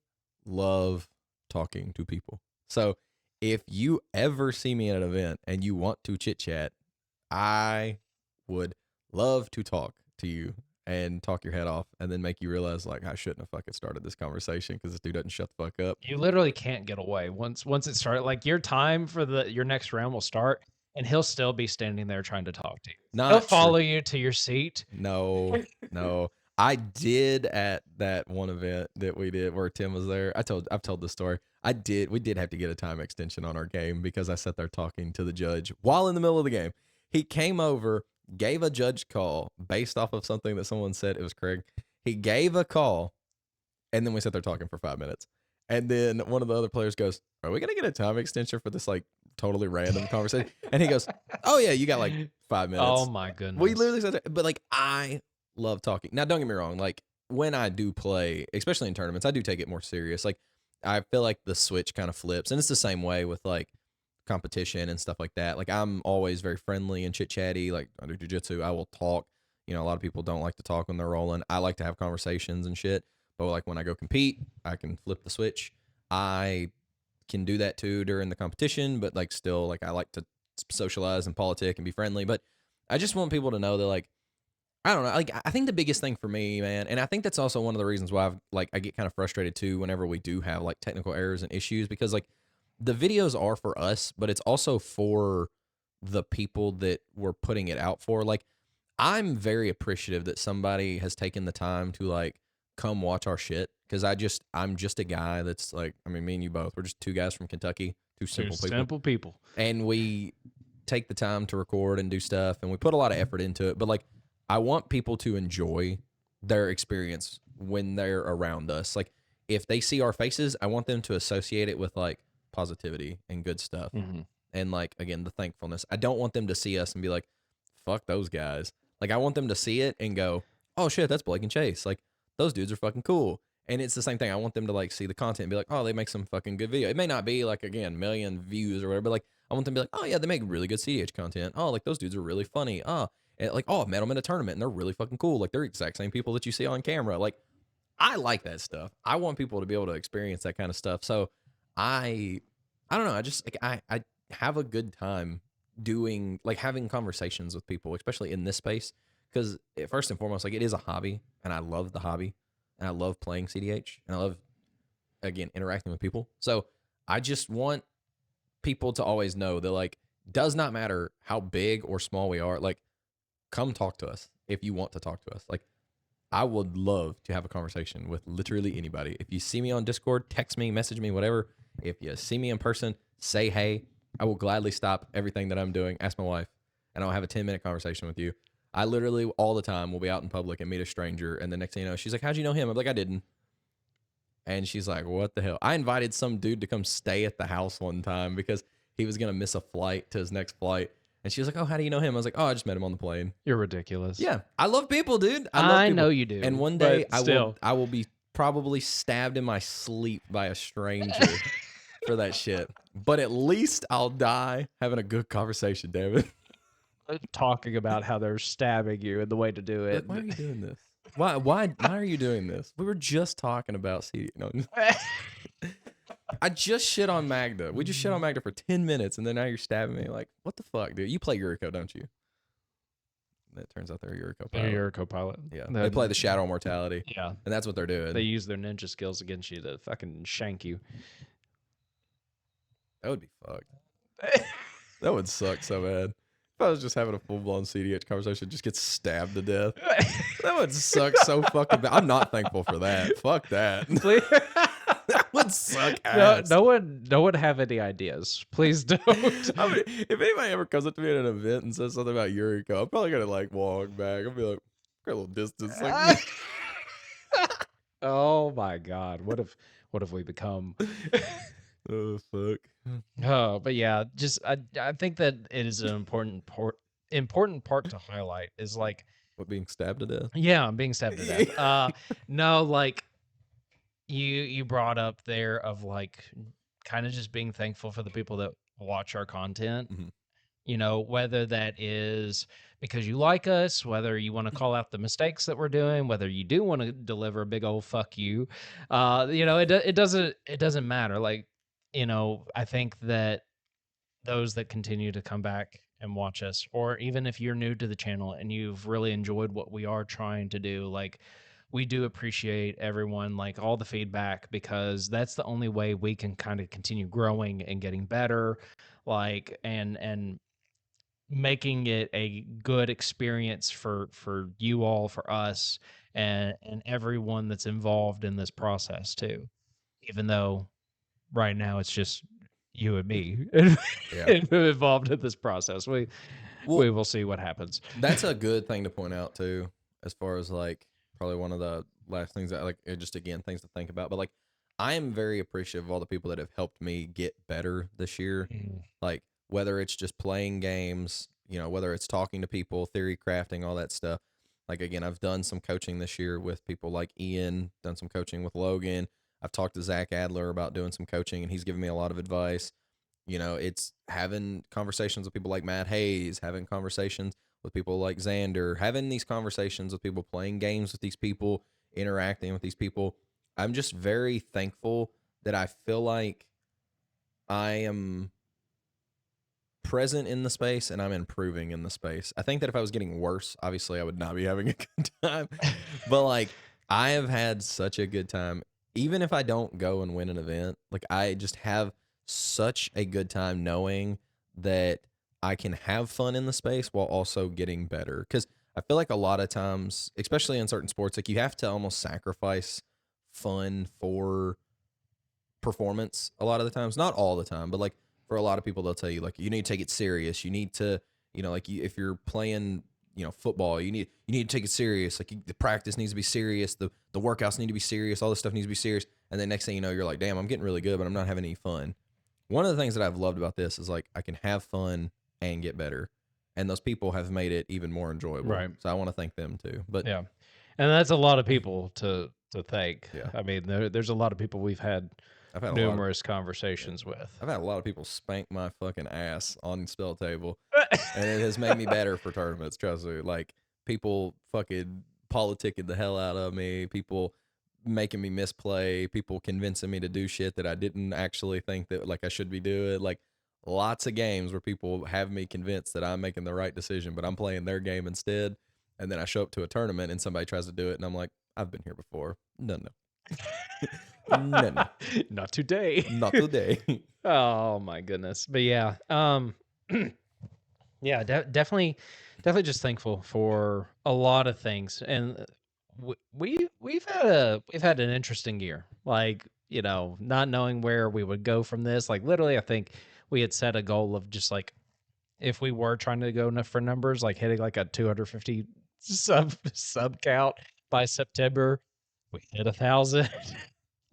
love talking to people. So if you ever see me at an event and you want to chit chat, I would love to talk to you and talk your head off and then make you realize, like, I shouldn't have fucking started this conversation because this dude doesn't shut the fuck up. You literally can't get away once it started. Like your time for your next round will start, and he'll still be standing there trying to talk to you. He'll Not follow true. you to your seat. No, no. I did at that one event that we did where Tim was there. I've told the story. We did have to get a time extension on our game because I sat there talking to the judge while in the middle of the game. He came over, gave a judge call based off of something that someone said. It was Craig. He gave a call, and then we sat there talking for 5 minutes. And then one of the other players goes, "Are we gonna get a time extension for this like totally random conversation?" And he goes, "Oh yeah, you got like 5 minutes." Oh my goodness. We literally said that, but like, I love talking. Now, don't get me wrong. Like, when I do play, especially in tournaments, I do take it more serious. Like, I feel like the switch kind of flips, and it's the same way with like competition and stuff like that. Like, I'm always very friendly and chit chatty. Like, under jiu-jitsu, I will talk. You know, a lot of people don't like to talk when they're rolling. I like to have conversations and shit. But like when I go compete, I can flip the switch. I can do that too during the competition, but like still, like, I like to socialize and politic and be friendly. But I just want people to know that, like, I don't know. Like, I think the biggest thing for me, man, and I think that's also one of the reasons why I get kind of frustrated too whenever we do have like technical errors and issues, because like the videos are for us, but it's also for the people that we're putting it out for. Like, I'm very appreciative that somebody has taken the time to like come watch our shit, because I'm just a guy that's like, I mean, me and you both, we're just two guys from Kentucky, two simple people. Simple people. And we take the time to record and do stuff, and we put a lot of effort into it. But like, I want people to enjoy their experience when they're around us. Like, if they see our faces, I want them to associate it with like positivity and good stuff. Mm-hmm. And like, again, the thankfulness. I don't want them to see us and be like, fuck those guys. Like, I want them to see it and go, oh shit, that's Blake and Chase. Like, those dudes are fucking cool. And it's the same thing. I want them to like see the content and be like, oh, they make some fucking good video. It may not be like, again, million views or whatever, but like, I want them to be like, oh yeah, they make really good cEDH content. Oh, like, those dudes are really funny. Oh, and like, oh, I met them in a tournament and they're really fucking cool. Like, they're exact same people that you see on camera. Like, I like that stuff. I want people to be able to experience that kind of stuff. So I don't know. I just like, I have a good time doing, like, having conversations with people, especially in this space, because first and foremost, like, it is a hobby, and I love the hobby, and I love playing cEDH, and I love, again, interacting with people. So I just want people to always know that, like, does not matter how big or small we are, like, come talk to us if you want to talk to us. Like, I would love to have a conversation with literally anybody. If you see me on Discord, text me, message me, whatever. If you see me in person, say hey. I will gladly stop everything that I'm doing, ask my wife, and I'll have a 10-minute conversation with you. I literally, all the time, will be out in public and meet a stranger, and the next thing you know, she's like, how'd you know him? I'm like, I didn't. And she's like, what the hell? I invited some dude to come stay at the house one time because he was going to miss a flight to his next flight. And she was like, oh, how do you know him? I was like, oh, I just met him on the plane. You're ridiculous. Yeah. I love people, dude. I love people. know you do. And one day but I will be probably stabbed in my sleep by a stranger for that shit. But at least I'll die having a good conversation, David. talking about how they're stabbing you and the way to do it. Like, why are you doing this? Why are you doing this? We were just talking about CD. No. I just shit on Magda. We just shit on Magda for 10 minutes, and then now you're stabbing me. Like, what the fuck, dude? You play Yuriko, don't you? It turns out they're a Yuriko pilot. They're a Yuriko pilot. Yeah, they play the Shadow Immortality. Yeah. And that's what they're doing. They use their ninja skills against you to fucking shank you. That would be fucked. That would suck so bad. If I was just having a full-blown cEDH conversation, just get stabbed to death. That would suck so fucking bad. I'm not thankful for that. Fuck that. That would suck ass. No one have any ideas. Please don't. I mean, if anybody ever comes up to me at an event and says something about Yuriko, I'm probably gonna like walk back. I'll be like, got a little distance. Like, oh my god, what have we become? oh fuck. Oh, but yeah, just I think that it is an important important part to highlight is like, What, being stabbed to death? yeah, I'm being stabbed to death. No, like you brought up there of like kind of just being thankful for the people that watch our content. Mhm. You know, whether that is because you like us, whether you want to call out the mistakes that we're doing, whether you do want to deliver a big old fuck you, you know, it doesn't matter. Like, you know, I think that those that continue to come back and watch us, or even if you're new to the channel and you've really enjoyed what we are trying to do, like we do appreciate everyone, like all the feedback, because that's the only way we can kind of continue growing and getting better, like and making it a good experience for you all, for us, and everyone that's involved in this process too. Even though right now it's just you and me Yeah. involved in this process. We Well, will see what happens. that's a good thing to point out too, as far as like probably one of the last things that like just again things to think about. But like I am very appreciative of all the people that have helped me get better this year. Mm. Like whether it's just playing games, you know, whether it's talking to people, theory crafting, all that stuff. Like again, I've done some coaching this year with people like Ian, done some coaching with Logan. I've talked to Zach Adler about doing some coaching, and he's given me a lot of advice. You know, it's having conversations with people like Matt Hayes, having conversations with people like Xander, having these conversations with people, playing games with these people, interacting with these people. I'm just very thankful that I feel like I am present in the space and I'm improving in the space. I think that if I was getting worse, obviously I would not be having a good time. But like I have had such a good time. Even if I don't go and win an event, like I just have such a good time knowing that I can have fun in the space while also getting better. Cause I feel like a lot of times, especially in certain sports, like you have to almost sacrifice fun for performance a lot of the times. Not all the time, but like for a lot of people, they'll tell you like you need to take it serious. You need to, you know, like if you're playing, you know, football, you need to take it serious. Like the practice needs to be serious. The workouts need to be serious. All this stuff needs to be serious. And then next thing you know, you're like, damn, I'm getting really good, but I'm not having any fun. One of the things that I've loved about this is like I can have fun and get better, and those people have made it even more enjoyable. Right. So I want to thank them too. But Yeah, and that's a lot of people to thank. yeah, I mean, there's a lot of people we've had I've had a lot of numerous conversations with. I've had a lot of people spank my fucking ass on spell table, and it has made me better for tournaments. Trust me, like people fucking politicking the hell out of me, people making me misplay, people convincing me to do shit that I didn't actually think that like I should be doing. Like lots of games where people have me convinced that I'm making the right decision, but I'm playing their game instead. And then I show up to a tournament and somebody tries to do it, and I'm like, I've been here before. No, no, Not today. not today. Oh my goodness. But yeah, yeah, definitely just thankful for a lot of things. And we've had an interesting year. Like, you know, not knowing where we would go from this. Like literally, I think we had set a goal of just like if we were trying to go for numbers, like hitting like a 250 sub count by September. We hit 1,000.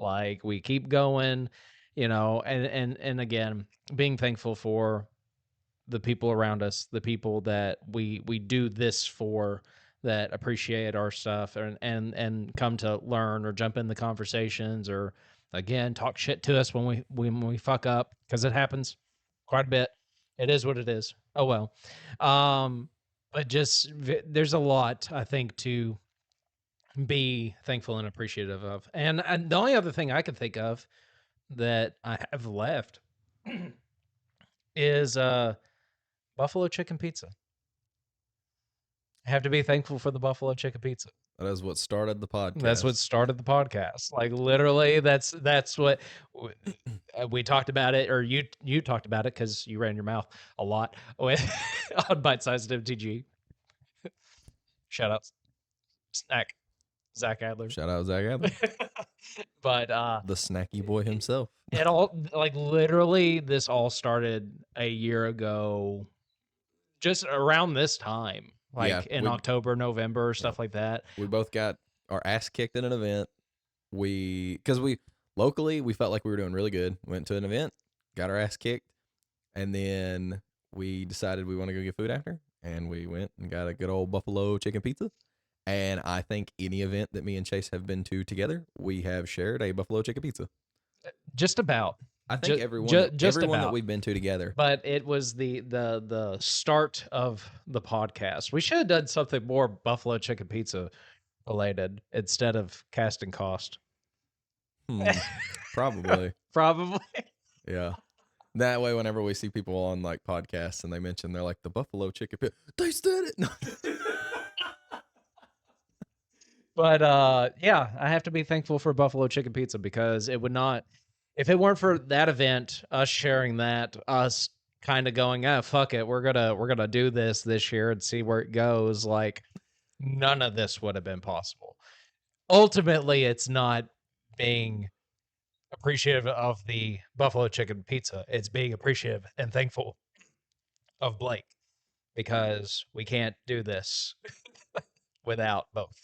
Like we keep going, you know, and again, being thankful for the people around us, the people that we do this for, that appreciate our stuff and come to learn or jump in the conversations, or again talk shit to us when we fuck up, because it happens quite a bit. It is what it is. Oh well. But just there's a lot, I think, to be thankful and appreciative of. And the only other thing I can think of that I have left is buffalo chicken pizza. I have to be thankful for the buffalo chicken pizza. That is what started the podcast. That's what started the podcast. Like literally, that's what we talked about it, or you talked about it because you ran your mouth a lot with on bite-sized MTG. Shout out, snack, Zach Adler. Shout out Zach Adler, But the snacky boy himself. it all, like literally, this all started a year ago, just around this time, like Yeah, in October, November, stuff like that. We both got our ass kicked in an event. Because we locally, we felt like we were doing really good. Went to an event, got our ass kicked, and then we decided we want to go get food after. and we went and got a good old buffalo chicken pizza. And I think any event that me and Chase have been to together, we have shared a buffalo chicken pizza. Just about. I think Just everyone that about. we've been to together. But it was the start of the podcast. We should have done something more buffalo chicken pizza related instead of casting cost. Probably. Probably. Yeah. That way, whenever we see people on like podcasts and they mention they're like the buffalo chicken pizza, they said it. No. But yeah, I have to be thankful for buffalo chicken pizza because it would not, if it weren't for that event, us sharing that, us kind of going, ah, fuck it, we're gonna do this year and see where it goes. Like none of this would have been possible. Ultimately, it's not being appreciative of the buffalo chicken pizza. It's being appreciative and thankful of Blake because we can't do this without both.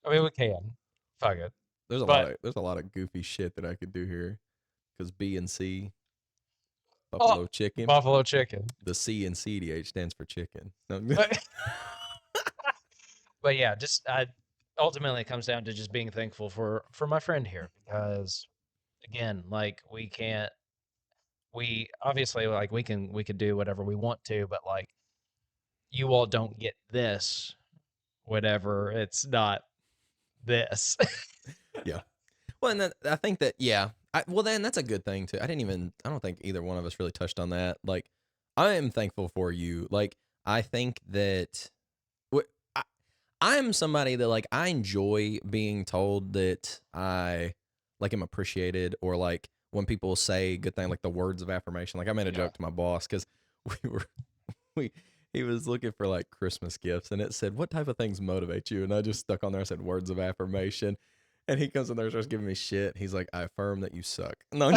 I mean, we can. Fuck it. There's a lot of goofy shit that I could do here, because B and C, buffalo chicken. Buffalo chicken. The C in cEDH stands for chicken. But yeah, just ultimately it comes down to just being thankful for my friend here because again, like we obviously like we could do whatever we want to, but like you all don't get this, whatever. It's not this. Yeah. Well, and then I think that, yeah. Then that's a good thing too. I don't think either one of us really touched on that. Like, I am thankful for you. Like, I think that I am somebody that like I enjoy being told that I like am appreciated, or like when people say good thing, like the words of affirmation. Like I made a joke to my boss because he was looking for like Christmas gifts and it said, what type of things motivate you? And I just stuck on there. I said words of affirmation. And he comes in there and starts giving me shit. He's like, I affirm that you suck. No,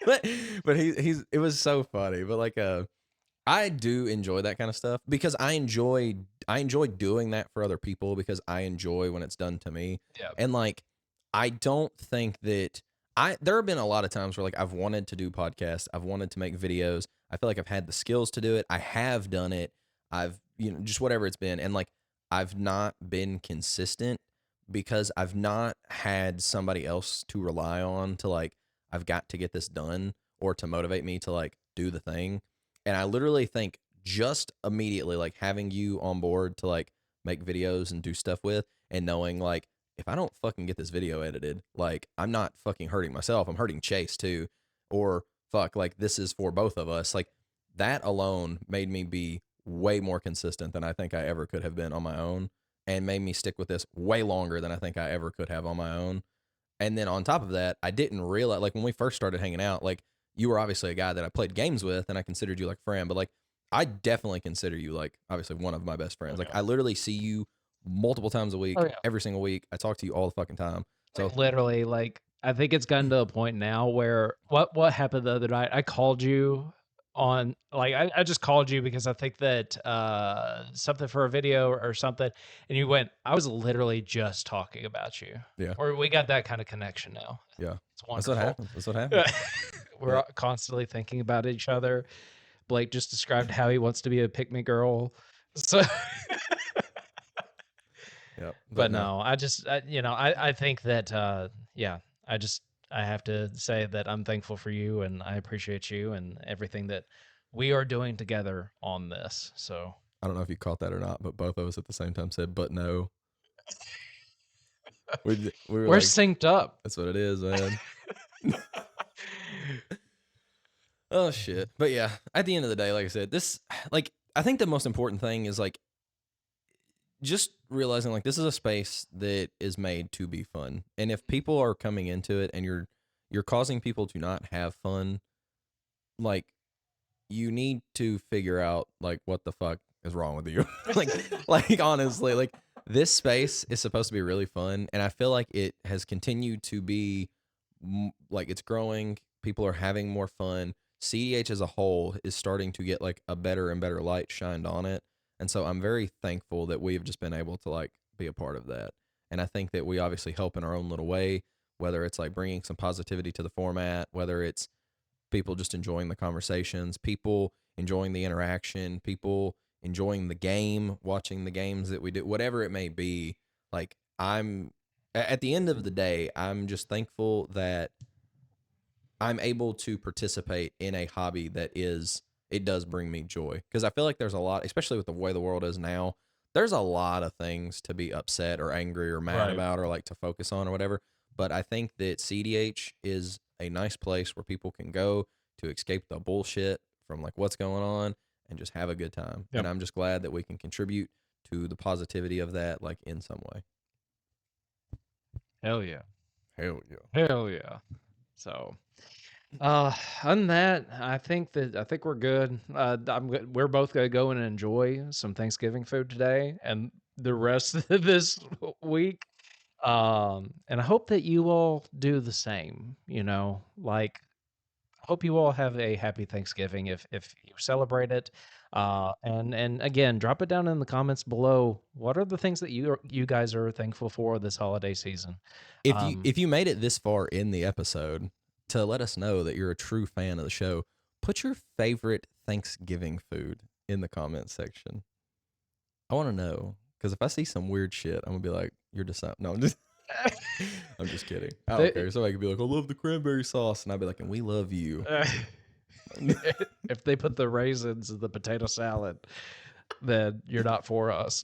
but it was so funny. But like, I do enjoy that kind of stuff because I enjoy doing that for other people because I enjoy when it's done to me. Yeah. And like, I don't think that there have been a lot of times where like I've wanted to do podcasts. I've wanted to make videos. I feel like I've had the skills to do it. I have done it. I've, just whatever it's been. And like, I've not been consistent because I've not had somebody else to rely on to like, I've got to get this done or to motivate me to like do the thing. And I literally think just immediately like having you on board to like make videos and do stuff with, and knowing like, if I don't fucking get this video edited, like I'm not fucking hurting myself. I'm hurting Chase too. Or fuck, like this is for both of us. Like that alone made me be way more consistent than I think I ever could have been on my own, and made me stick with this way longer than I think I ever could have on my own. And then on top of that, I didn't realize, like when we first started hanging out, like you were obviously a guy that I played games with and I considered you like a friend, but like I definitely consider you like obviously one of my best friends. Like I literally see you multiple times a week, every single week. I talk to you all the fucking time. So like, literally, like I think it's gotten to a point now where what happened the other night? I called you on like I just called you because I think that something for a video or something, and you went, I was literally just talking about you. Yeah. Or we got that kind of connection now. Yeah. It's wonderful. That's what happens. We're constantly thinking about each other. Blake just described how he wants to be a pick me girl. So Yep. but no, I think that I have to say that I'm thankful for you and I appreciate you and everything that we are doing together on this. So I don't know if you caught that or not, but both of us at the same time said, but no. We're like, synced up. That's what it is, man. Oh shit. But yeah, at the end of the day, like I said, I think the most important thing is like just realizing like this is a space that is made to be fun. And if people are coming into it and you're causing people to not have fun, like you need to figure out like what the fuck is wrong with you. like honestly, like this space is supposed to be really fun, and I feel like it has continued to be like it's growing. People are having more fun. cEDH as a whole is starting to get like a better and better light shined on it. And so I'm very thankful that we've just been able to like be a part of that. And I think that we obviously help in our own little way, whether it's like bringing some positivity to the format, whether it's people just enjoying the conversations, people enjoying the interaction, people enjoying the game, watching the games that we do, whatever it may be. Like, at the end of the day, I'm just thankful that I'm able to participate in a hobby that it does bring me joy. Because I feel like there's a lot, especially with the way the world is now, there's a lot of things to be upset or angry or mad Right. about or like to focus on or whatever. But I think that cEDH is a nice place where people can go to escape the bullshit from like what's going on and just have a good time. Yep. And I'm just glad that we can contribute to the positivity of that, like in some way. Hell yeah. Hell yeah. Hell yeah. So, other than that, I think we're good. We're both gonna go and enjoy some Thanksgiving food today and the rest of this week. And I hope that you all do the same. Like, hope you all have a happy Thanksgiving if you celebrate it. And again, drop it down in the comments below. What are the things that you guys are thankful for this holiday season? If you made it this far in the episode, to let us know that you're a true fan of the show, put your favorite Thanksgiving food in the comments section. I want to know, because if I see some weird shit, I'm gonna be like, "You're just no." I'm just kidding. I don't care. Somebody could be like, "I love the cranberry sauce," and I'd be like, "And we love you." If they put the raisins in the potato salad, then you're not for us.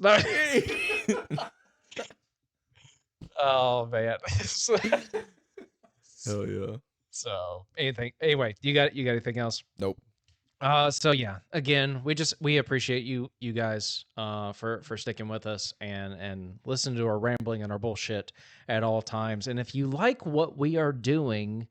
Oh man. Hell yeah. So anyway, you got anything else? Nope. So yeah, again, we appreciate you guys for sticking with us and listening to our rambling and our bullshit at all times. And if you like what we are doing,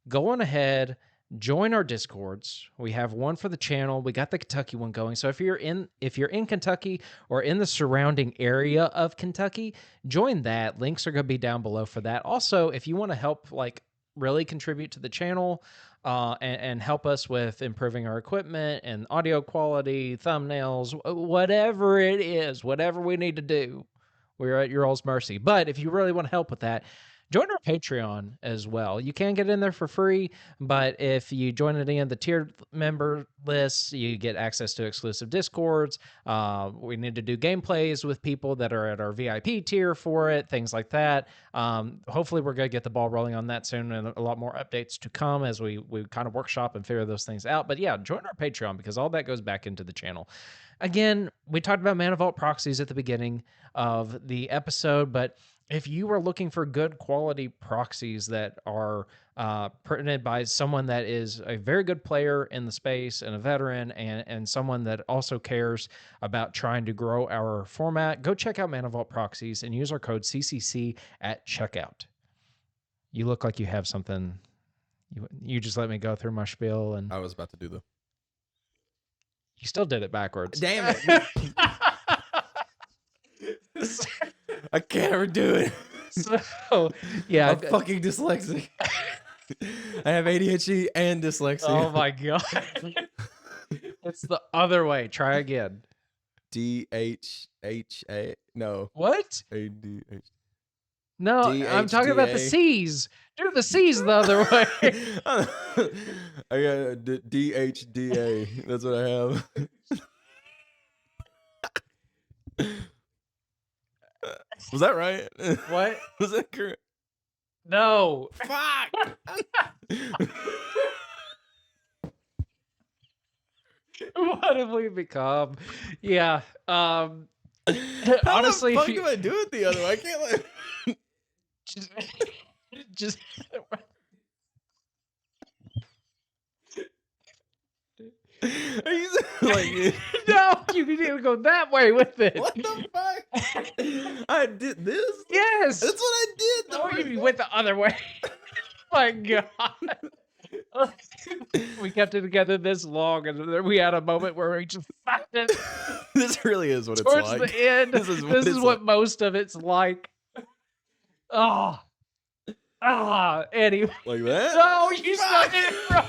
go on ahead, join our Discords. We have one for the channel. We got the Kentucky one going. So if you're in Kentucky or in the surrounding area of Kentucky, join that. Links are going to be down below for that. Also, if you want to help like really contribute to the channel and help us with improving our equipment and audio quality, thumbnails, whatever it is, whatever we need to do, we're at your all's mercy. But if you really want to help with that, join our Patreon as well. You can get in there for free, but if you join any of the tiered member lists, you get access to exclusive Discords. We need to do gameplays with people that are at our VIP tier for it, things like that. Hopefully we're going to get the ball rolling on that soon, and a lot more updates to come as we kind of workshop and figure those things out. But yeah, join our Patreon because all that goes back into the channel. Again, we talked about Mana Vault proxies at the beginning of the episode, but if you are looking for good quality proxies that are printed by someone that is a very good player in the space and a veteran and someone that also cares about trying to grow our format, go check out Mana Vault proxies and use our code CCC at checkout. You look like you have something. You just let me go through my spiel, and I was about to do you still did it backwards. Damn it. I can't ever do it. So, yeah. I'm fucking dyslexic. I have ADHD and dyslexia. Oh my god. It's the other way. Try again. DHHA. No. What? ADH. No, I'm talking about the C's. Do the C's the other way. I got DHDA. That's what I have. Was that right? What? Was that correct? No. Fuck. What have we become? Yeah. Honestly, how the fuck do I do it the other way? I can't like just are you like no, you need to go that way with it. what the fuck? I did this? Yes. That's what I did. No, you went the other way. My God. We kept it together this long, and then we had a moment where we just fucked it. This really is what it's Towards like. the end. This is what most of it's like. Oh. Anyway. Like that? No, you still did it wrong.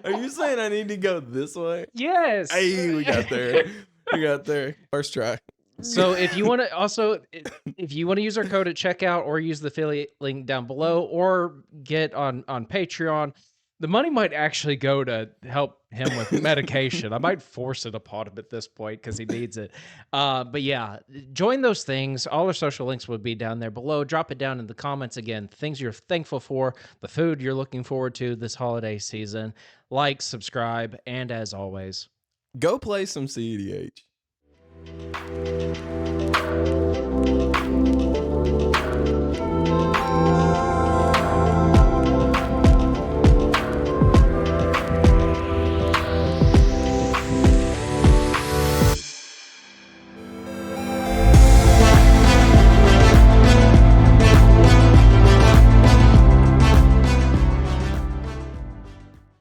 Are you saying I need to go this way? Yes. Hey, we got there. We got there. First try. So if you want to use our code at checkout or use the affiliate link down below or get on Patreon, The money might actually go to help him with medication. I might force it upon him at this point because he needs it. But yeah, join those things. All our social links will be down there below. Drop it down in the comments again. Things you're thankful for, the food you're looking forward to this holiday season. Like, subscribe, and as always, Go play some cEDH.